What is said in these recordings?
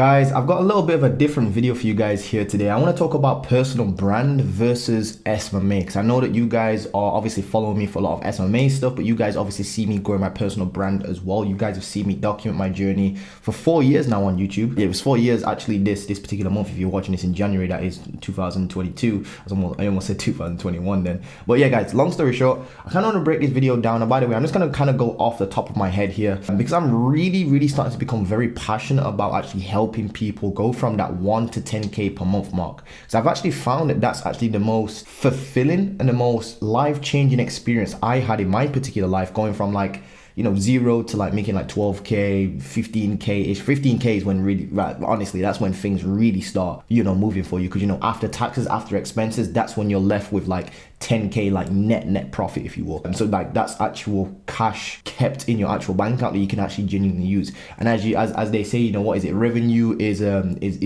Guys, I've got a little bit of a different video for you guys here today. I want to talk about personal brand versus SMMA, because I know that you guys are obviously following me for a lot of SMMA stuff, but you guys obviously see me growing my personal brand as well. You guys have seen me document my journey for 4 years now on YouTube. Yeah, it was 4 years actually this particular month. If you're watching this in January, that is 2022. I almost said 2021 then. But yeah, guys, long story short, I kind of want to break this video down. And by the way, I'm just going to kind of go off the top of my head here because I'm really starting to become very passionate about actually helping people go from that 1 to 10K per month mark. So I've actually found that that's actually the most fulfilling and the most life-changing experience I had in my particular life, going from like, you know, 0 to like making like 12K, 15K-ish. 15K is when really, right, honestly, that's when things really start, you know, moving for you. Because, you know, after taxes, after expenses, that's when you're left with like 10K, like net profit, if you will. And so like that's actual cash kept in your actual bank account that you can actually genuinely use. And as they say, you know, what is it? Revenue is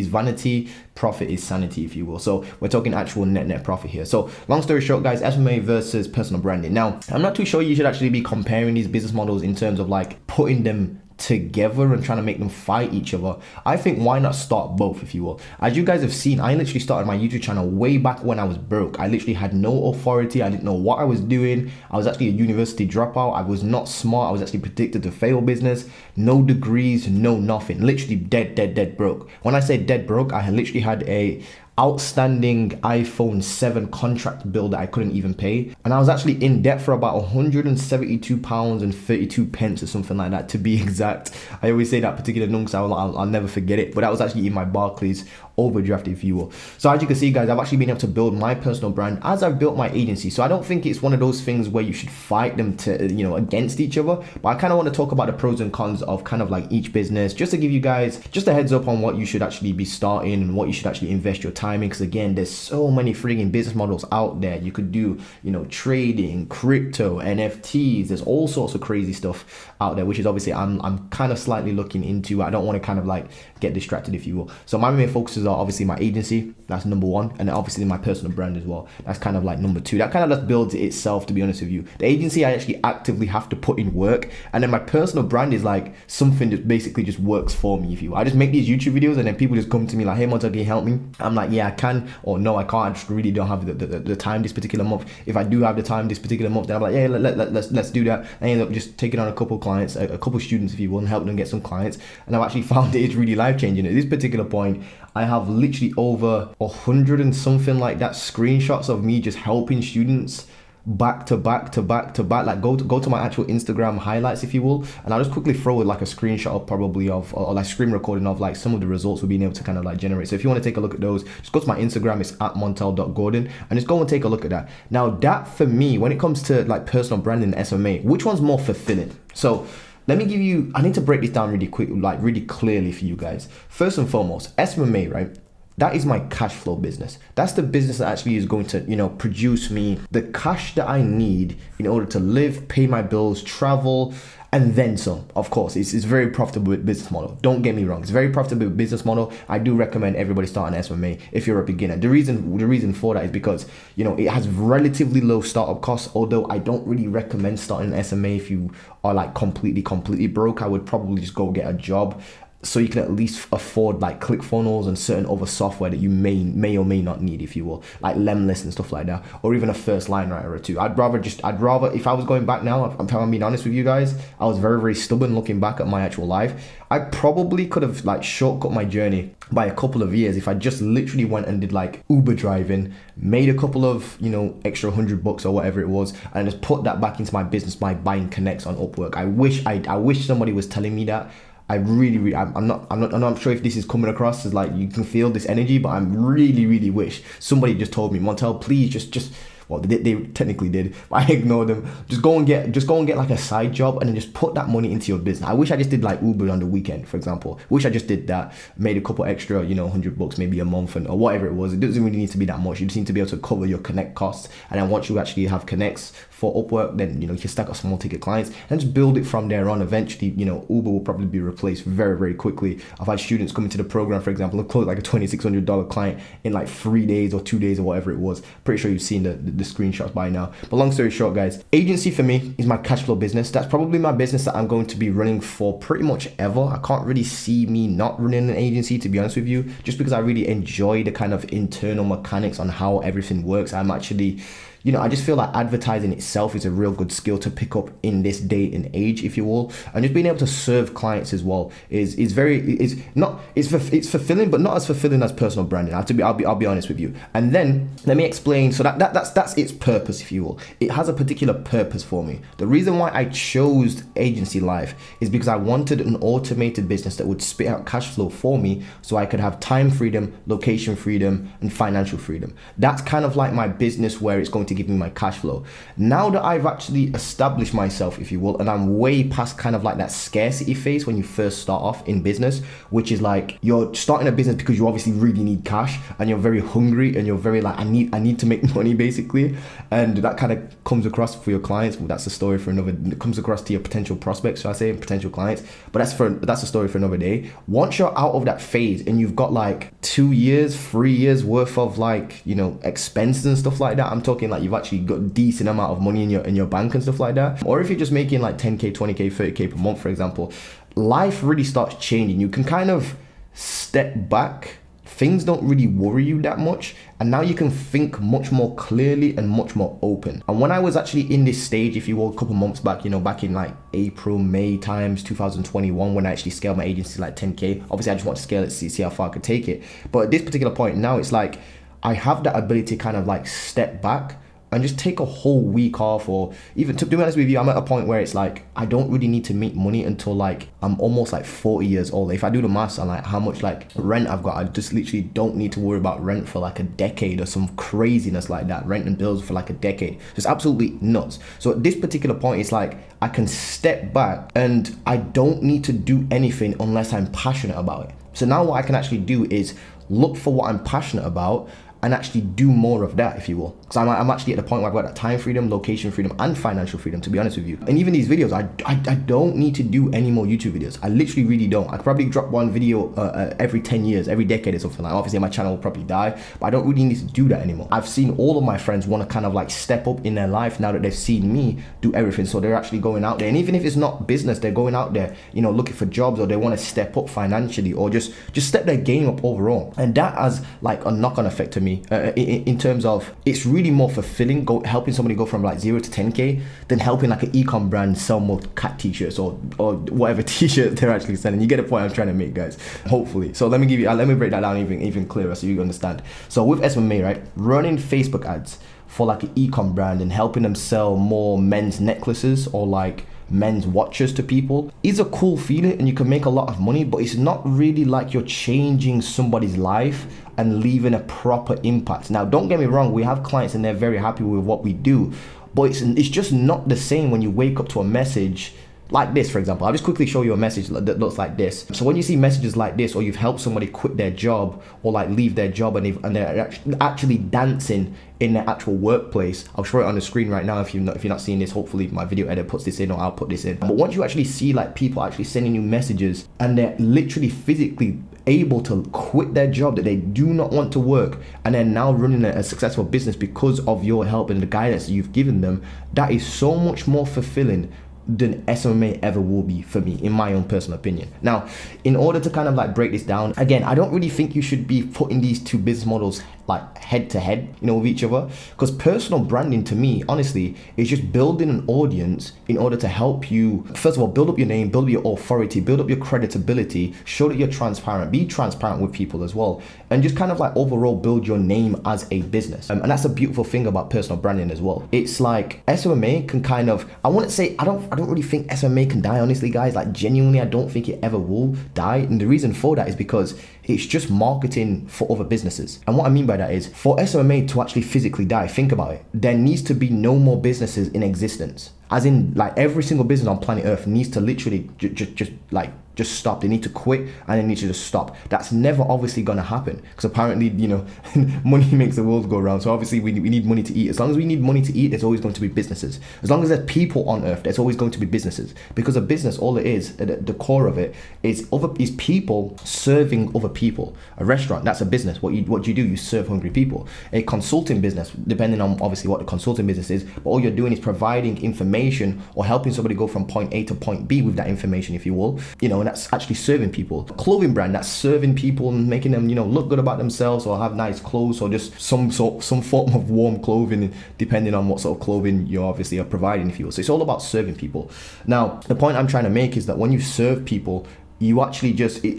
vanity, profit is sanity, if you will. So we're talking actual net profit here. So long story short, guys, SMMA versus personal branding. Now, I'm not too sure you should actually be comparing these business models in terms of like putting them together and trying to make them fight each other. I think why not start both, if you will. As you guys have seen, I literally started my YouTube channel way back when I was broke. I literally had no authority. I didn't know what I was doing. I was actually a university dropout. I was not smart. I was actually predicted to fail business. No degrees, no nothing. Literally dead broke. When I say dead broke, I had literally had a outstanding iPhone 7 contract bill that I couldn't even pay, and I was actually in debt for about £172.32 or something like that, to be exact. I always say that particular number because I'll never forget it, but that was actually in my Barclays overdraft, if you will. So as you can see, guys, I've actually been able to build my personal brand as I've built my agency. So I don't think it's one of those things where you should fight them to, you know, against each other, but I kind of want to talk about the pros and cons of kind of like each business, just to give you guys just a heads up on what you should actually be starting and what you should actually invest your time in. Because again, there's so many freaking business models out there. You could do, you know, trading, crypto, NFTs. There's all sorts of crazy stuff out there, which is obviously I'm kind of slightly looking into. I don't want to kind of like get distracted, if you will. So my main focuses are obviously my agency, that's number one, and then obviously my personal brand as well. That's kind of like number two. That kind of just builds itself, to be honest with you. The agency, I actually actively have to put in work, and then my personal brand is like something that basically just works for me, if you will. I just make these YouTube videos and then people just come to me like, hey Montel, can you help me? I'm like, yeah, I can, or no, I can't. I just really don't have the time this particular month. If I do have the time this particular month, then I'm like, yeah, let's do that. I end up just taking on a couple clients, a couple students, if you will, and help them get some clients. And I've actually found it's really life changing. At this particular point, I have literally over 100 and something like that screenshots of me just helping students back to back. Like go to my actual Instagram highlights, if you will, and I'll just quickly throw like a screenshot of probably of, or like screen recording of like some of the results we've been able to kind of like generate. So if you want to take a look at those, just go to my Instagram, it's @montel.gordon, and just go and take a look at that. Now that, for me, when it comes to like personal branding and SMA, which one's more fulfilling? So let me give you, I need to break this down really quick, like really clearly for you guys. First and foremost, SMMA, right? That is my cash flow business. That's the business that actually is going to, you know, produce me the cash that I need in order to live, pay my bills, travel, and then some. Of course, it's a very profitable business model. Don't get me wrong, it's a very profitable business model. I do recommend everybody start an SMMA if you're a beginner. The reason for that is because, you know, it has relatively low startup costs, although I don't really recommend starting an SMMA if you are like completely broke. I would probably just go get a job, so you can at least afford like ClickFunnels and certain other software that you may or may not need, if you will, like Lemlist and stuff like that, or even a first line writer or two. I'd rather, if I was going back now, if I'm being honest with you guys, I was very stubborn looking back at my actual life. I probably could have like shortcut my journey by a couple of years if I just literally went and did like Uber driving, made a couple of, you know, extra $100 or whatever it was, and just put that back into my business by buying connects on Upwork. I wish somebody was telling me that. I'm not sure if this is coming across as like you can feel this energy, but I'm really wish somebody just told me, Montel, please just well, they technically did, but I ignored them. Just go and get like a side job and then just put that money into your business. I wish I just did like Uber on the weekend, for example. Wish I just did that, made a couple extra, you know, $100 maybe a month, or whatever it was. It doesn't really need to be that much. You just need to be able to cover your connect costs, and then once you actually have connects for Upwork, then, you know, you can stack up small ticket clients and just build it from there on. Eventually, you know, Uber will probably be replaced very quickly. I've had students come into the program, for example, and close like a $2,600 client in like 3 days or 2 days or whatever it was. Pretty sure you've seen the the screenshots by now. But long story short, guys, agency for me is my cash flow business. That's probably my business that I'm going to be running for pretty much ever. I can't really see me not running an agency, to be honest with you, just because I really enjoy the kind of internal mechanics on how everything works. I'm actually, I just feel like advertising itself is a real good skill to pick up in this day and age, if you will. And just being able to serve clients as well is fulfilling, but not as fulfilling as personal branding. I'll be honest with you. And then let me explain. So that's its purpose, if you will. It has a particular purpose for me. The reason why I chose agency life is because I wanted an automated business that would spit out cash flow for me, so I could have time freedom, location freedom, and financial freedom. That's kind of like my business where it's going to give me my cash flow. Now that I've actually established myself, if you will, and I'm way past kind of like that scarcity phase when you first start off in business, which is like you're starting a business because you obviously really need cash and you're very hungry and you're very like, I need to make money, basically. And that kind of comes across for your clients. Well, that's a story for another. It comes across to your potential prospects, so I say, potential clients. But that's a story for another day. Once you're out of that phase and you've got like 2 years, 3 years worth of like, expenses and stuff like that, I'm talking like you've actually got a decent amount of money in your bank and stuff like that. Or if you're just making like 10k, 20k, 30k per month, for example, life really starts changing. You can kind of step back. Things don't really worry you that much, and now you can think much more clearly and much more open. And when I was actually in this stage, if you will, a couple months back, back in like April, May times 2021, when I actually scaled my agency to like 10k, obviously I just want to scale it, see how far I could take it. But at this particular point now, it's like I have that ability to kind of like step back and just take a whole week off, or even, to be honest with you, I'm at a point where it's like I don't really need to make money until like I'm almost like 40 years old. If I do the maths on like how much like rent I've got, I just literally don't need to worry about rent for like a decade or some craziness like that. Rent and bills for like a decade. It's absolutely nuts. So at this particular point, it's like I can step back and I don't need to do anything unless I'm passionate about it. So now what I can actually do is look for what I'm passionate about and actually do more of that, if you will. Because I'm actually at the point where I've got that time freedom, location freedom, and financial freedom, to be honest with you. And even these videos, I don't need to do any more YouTube videos. I literally really don't. I could probably drop one video every 10 years, every decade or something like that. Obviously my channel will probably die, but I don't really need to do that anymore. I've seen all of my friends want to kind of like step up in their life now that they've seen me do everything. So they're actually going out there, and even if it's not business, they're going out there, looking for jobs, or they want to step up financially, or just step their game up overall. And that has like a knock-on effect to me. In terms of, it's really more fulfilling helping somebody go from like 0 to 10k than helping like an e-com brand sell more cat t-shirts or whatever t-shirts they're actually selling. You get the point I'm trying to make, guys, hopefully. So let me break that down even clearer so you understand. So with SMMA, right, running Facebook ads for like an e-com brand and helping them sell more men's necklaces or like men's watches to people is a cool feeling, and you can make a lot of money, but it's not really like you're changing somebody's life and leaving a proper impact. Now, don't get me wrong, we have clients and they're very happy with what we do, but it's just not the same when you wake up to a message like this, for example. I'll just quickly show you a message that looks like this. So when you see messages like this, or you've helped somebody quit their job or like leave their job and they're actually dancing in their actual workplace. I'll show it on the screen right now if you're not seeing this. Hopefully my video editor puts this in, or I'll put this in. But once you actually see like people actually sending you messages and they're literally physically able to quit their job that they do not want to work, and they're now running a successful business because of your help and the guidance that you've given them, that is so much more fulfilling than SMMA ever will be for me, in my own personal opinion. Now, in order to kind of like break this down, again, I don't really think you should be putting these two business models like head to head, with each other, because personal branding to me, honestly, is just building an audience in order to help you, first of all, build up your name, build up your authority, build up your credibility, show that you're transparent, be transparent with people as well, and just kind of like overall build your name as a business. And that's a beautiful thing about personal branding as well. It's like SMMA can kind of, I wouldn't say, I don't really think SMMA can die, honestly, guys. Like genuinely, I don't think it ever will die. And the reason for that is because it's just marketing for other businesses. And what I mean by that is, for SMMA to actually physically die, think about it, there needs to be no more businesses in existence. As in, like, every single business on planet Earth needs to literally just stop. They need to quit and they need to just stop. That's never obviously going to happen because apparently, money makes the world go round. So obviously we need money to eat. As long as we need money to eat, there's always going to be businesses. As long as there's people on earth, there's always going to be businesses, because a business, all it is, at the core of it is people serving other people. A restaurant, that's a business. What you do, you serve hungry people. A consulting business, depending on obviously what the consulting business is, but all you're doing is providing information or helping somebody go from point A to point B with that information, if you will, and that's actually serving people. A clothing brand, that's serving people and making them, look good about themselves or have nice clothes or just some form of warm clothing, depending on what sort of clothing you obviously are providing, if you will. So it's all about serving people. Now, the point I'm trying to make is that when you serve people, you actually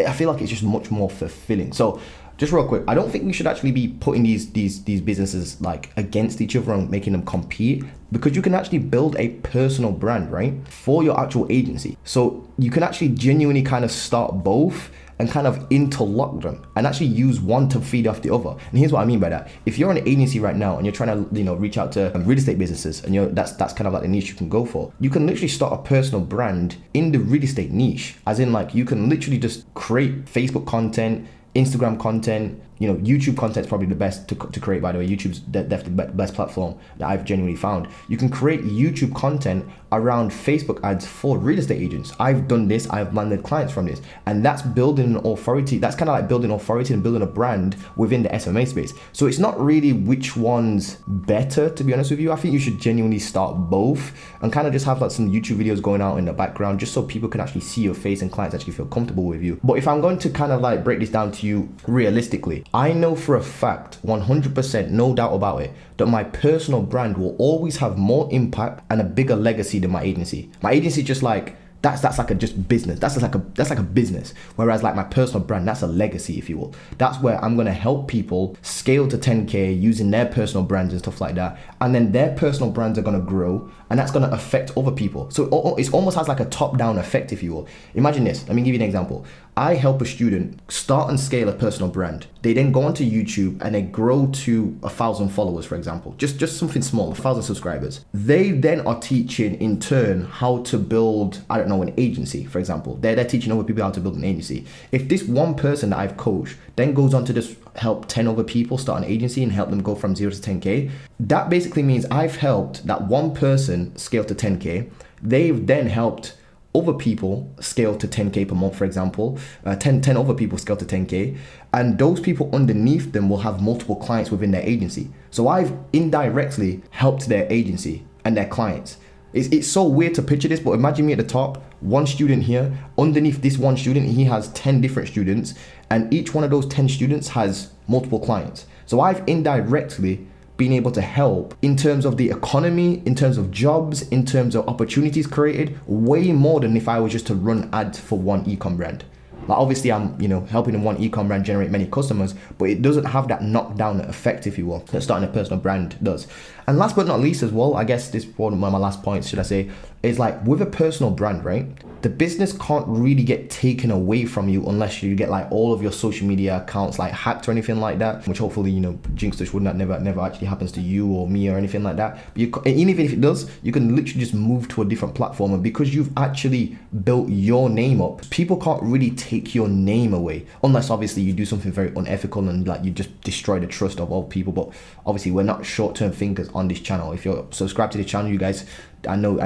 I feel like it's just much more fulfilling. So just real quick, I don't think we should actually be putting these businesses like against each other and making them compete, because you can actually build a personal brand, right, for your actual agency. So you can actually genuinely kind of start both and kind of interlock them and actually use one to feed off the other. And here's what I mean by that. If you're an agency right now and you're trying to, reach out to real estate businesses, and that's kind of like the niche you can go for, you can literally start a personal brand in the real estate niche. As in, like, you can literally just create Facebook content, Instagram content, YouTube content is probably the best to create, by the way. YouTube's definitely the best platform that I've genuinely found. You can create YouTube content around Facebook ads for real estate agents. I've done this, I've landed clients from this, and that's building an authority. That's kind of like building authority and building a brand within the SMMA space. So it's not really which one's better, to be honest with you. I think you should genuinely start both and kind of just have like some YouTube videos going out in the background, just so people can actually see your face and clients actually feel comfortable with you. But if I'm going to kind of like break this down to you realistically, I know for a fact, 100%, no doubt about it, that my personal brand will always have more impact and a bigger legacy than my agency. My agency just like, that's like a just business. That's like a business. Whereas like my personal brand, that's a legacy, if you will. That's where I'm gonna help people scale to 10K using their personal brands and stuff like that. And then their personal brands are gonna grow, and that's gonna affect other people. So it almost has like a top-down effect, if you will. Imagine this. Let me give you an example. I help a student start and scale a personal brand. They then go onto YouTube and they grow to 1,000 followers, for example. Just something small, 1,000 subscribers. They then are teaching in turn how to build, an agency, for example. They're teaching other people how to build an agency. If this one person that I've coached then goes on to just help 10 other people start an agency and help them go from 0 to 10K, that basically means I've helped that one person scale to 10K. They've then helped other people scale to 10K per month, for example, 10 other people scale to 10K, and those people underneath them will have multiple clients within their agency. So I've indirectly helped their agency and their clients. It's so weird to picture this, but imagine me at the top, one student here, underneath this one student, he has 10 different students, and each one of those 10 students has multiple clients. So I've indirectly being able to help in terms of the economy, in terms of jobs, in terms of opportunities created, way more than if I was just to run ads for one e-com brand. Like obviously I'm, helping one e-com brand generate many customers, but it doesn't have that knockdown effect, if you will, that starting a personal brand does. And last but not least as well, I guess this is one of my last points, should I say, is like with a personal brand, right? The business can't really get taken away from you unless you get like all of your social media accounts like hacked or anything like that, which hopefully, jinx touch would not never actually happens to you or me or anything like that. But even if it does, you can literally just move to a different platform, and because you've actually built your name up, people can't really take your name away unless obviously you do something very unethical and like you just destroy the trust of all people. But obviously we're not short-term thinkers on this channel. If you're subscribed to the channel, you guys, I know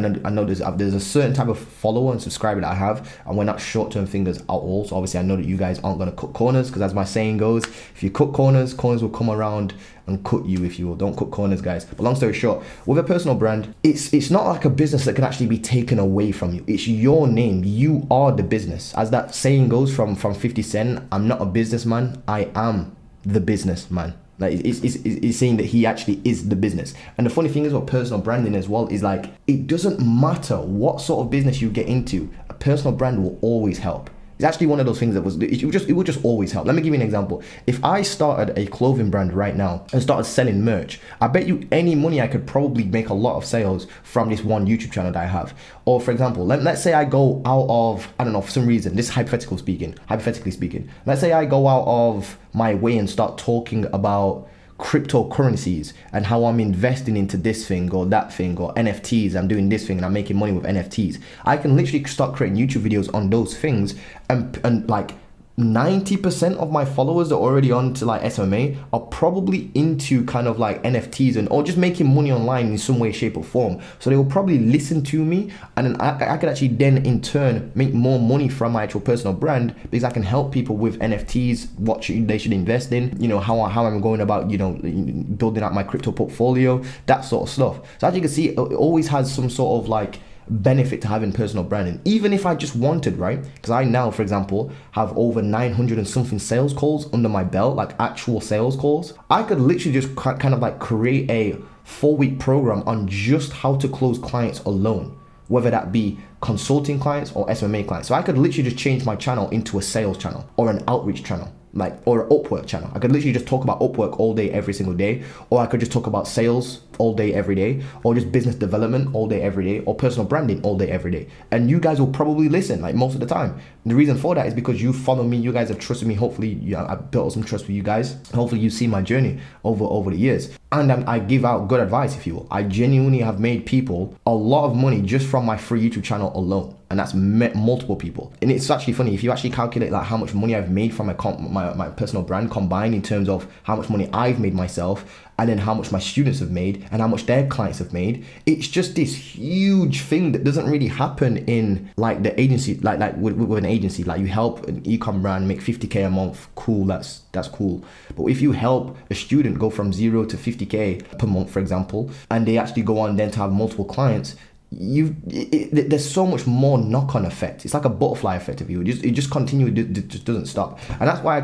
there's a certain type of follower and subscriber that I have, and we're not short-term thinkers at all. So obviously I know that you guys aren't going to cut corners, because as my saying goes, if you cut corners will come around and cut you, if you will. Don't cut corners, guys. But long story short, with a personal brand, it's not like a business that can actually be taken away from you. It's your name. You are the business. As that saying goes from 50 Cent, I'm not a businessman, I am the businessman. Like it's saying that he actually is the business. And the funny thing is with personal branding as well is like, it doesn't matter what sort of business you get into, a personal brand will always help. It's actually one of those things that it would just always help. Let me give you an example. If I started a clothing brand right now and started selling merch, I bet you any money I could probably make a lot of sales from this one YouTube channel that I have. Or for example, let's say I go out of, I don't know, for some reason, this is hypothetically speaking, let's say I go out of my way and start talking about cryptocurrencies and how I'm investing into this thing or that thing, or NFTs, I'm doing this thing and I'm making money with NFTs. I can literally start creating YouTube videos on those things, and like 90% of my followers that are already on to like SMMA are probably into kind of like NFTs and or just making money online in some way, shape or form. So they will probably listen to me, and then I could actually then in turn make more money from my actual personal brand, because I can help people with NFTs, what they should invest in, you know, how I'm going about, you know, building out my crypto portfolio, that sort of stuff. So as you can see, it always has some sort of like benefit to having personal branding. Even if I just wanted, right, because I now, for example, have over 900 and something sales calls under my belt, like actual sales calls, I could literally just kind of like create a 4-week program on just how to close clients alone, whether that be consulting clients or SMMA clients. So I could literally just change my channel into a sales channel or an outreach channel, like, or an Upwork channel. I could literally just talk about Upwork all day, every single day, or I could just talk about sales all day, every day, or just business development all day, every day, or personal branding all day, every day. And you guys will probably listen, like, most of the time. And the reason for that is because you follow me, you guys have trusted me. Hopefully, I've built some trust with you guys. Hopefully, you see my journey over the years. And I give out good advice, if you will. I genuinely have made people a lot of money just from my free YouTube channel alone. And that's multiple people. And it's actually funny, if you actually calculate like how much money I've made from my personal brand combined, in terms of how much money I've made myself, and then how much my students have made and how much their clients have made, it's just this huge thing that doesn't really happen in like the agency, like with an agency. Like, you help an e-com brand make 50K a month, cool, that's cool. But if you help a student go from 0 to 50K per month, for example, and they actually go on then to have multiple clients, there's so much more knock-on effect. It's like a butterfly effect of you. It just continues, it just doesn't stop. And that's why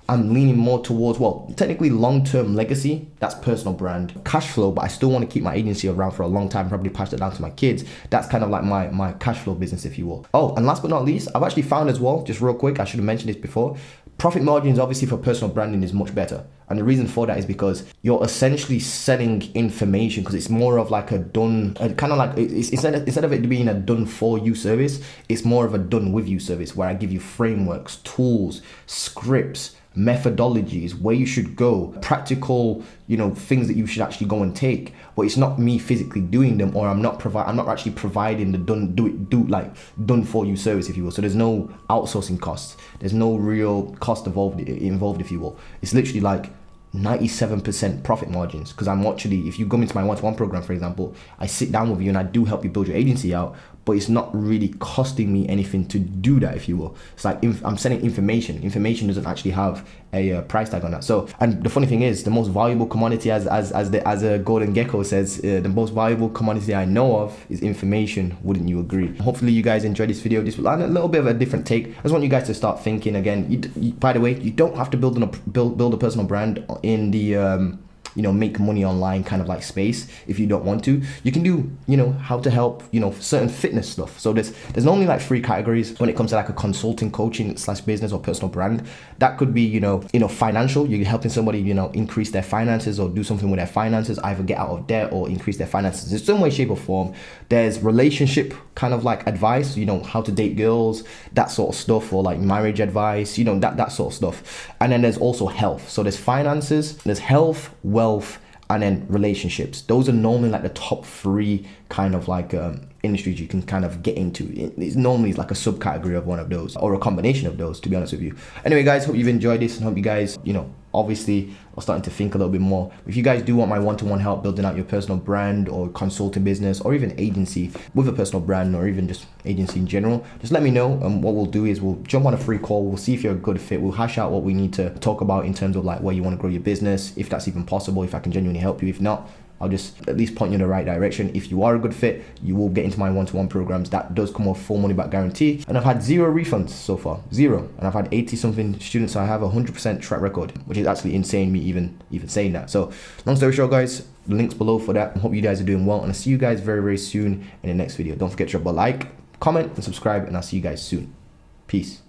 I'm leaning more towards, well, technically long-term legacy, that's personal brand. Cash flow, but I still want to keep my agency around for a long time, probably pass it down to my kids. That's kind of like my cash flow business, if you will. Oh, and last but not least, I've actually found as well, just real quick, I should have mentioned this before, profit margins obviously for personal branding is much better. And the reason for that is because you're essentially selling information, because it's more of like a done, kind of like, instead of it being a done for you service, it's more of a done with you service, where I give you frameworks, tools, scripts, methodologies, where you should go, practical, you know, things that you should actually go and take. But it's not me physically doing them, or I'm not actually providing the done for you service, if you will. So there's no outsourcing costs, there's no real cost involved, if you will. It's literally like 97% profit margins, because I'm actually, if you come into my one-to-one program, for example, I sit down with you and I do help you build your agency out, but it's not really costing me anything to do that, if you will. It's like I'm selling information. Information doesn't actually have a price tag on that. So, and the funny thing is, the most valuable commodity, as a golden gecko says, the most valuable commodity I know of is information. Wouldn't you agree? Hopefully you guys enjoyed this video. This was a little bit of a different take. I just want you guys to start thinking again. By the way, you don't have to build a personal brand in the make money online kind of like space. If you don't want to, you can do, how to help, certain fitness stuff. So there's normally like 3 categories when it comes to like a consulting, coaching / business or personal brand. That could be, financial. You're helping somebody, increase their finances or do something with their finances, either get out of debt or increase their finances in some way, shape or form. There's relationship kind of like advice, how to date girls, that sort of stuff, or like marriage advice, that sort of stuff. And then there's also health. So there's finances, there's health, wealth, and then relationships. Those are normally like the top 3 kind of like industries you can kind of get into. It's normally like a subcategory of one of those, or a combination of those, to be honest with you. Anyway, guys, hope you've enjoyed this, and hope you guys, obviously are starting to think a little bit more. If you guys do want my one-to-one help building out your personal brand or consulting business, or even agency with a personal brand, or even just agency in general, just let me know. And what we'll do is we'll jump on a free call. We'll see if you're a good fit. We'll hash out what we need to talk about in terms of like where you want to grow your business, if that's even possible, if I can genuinely help you. If not, I'll just at least point you in the right direction. If you are a good fit, you will get into my one-to-one programs. That does come with full money back guarantee. And I've had 0 refunds so far, 0. And I've had 80 something students. So I have a 100% track record, which is actually insane, me even saying that. So long story short, guys, the link's below for that. I hope you guys are doing well, and I'll see you guys very, very soon in the next video. Don't forget to drop a like, comment, and subscribe, and I'll see you guys soon. Peace.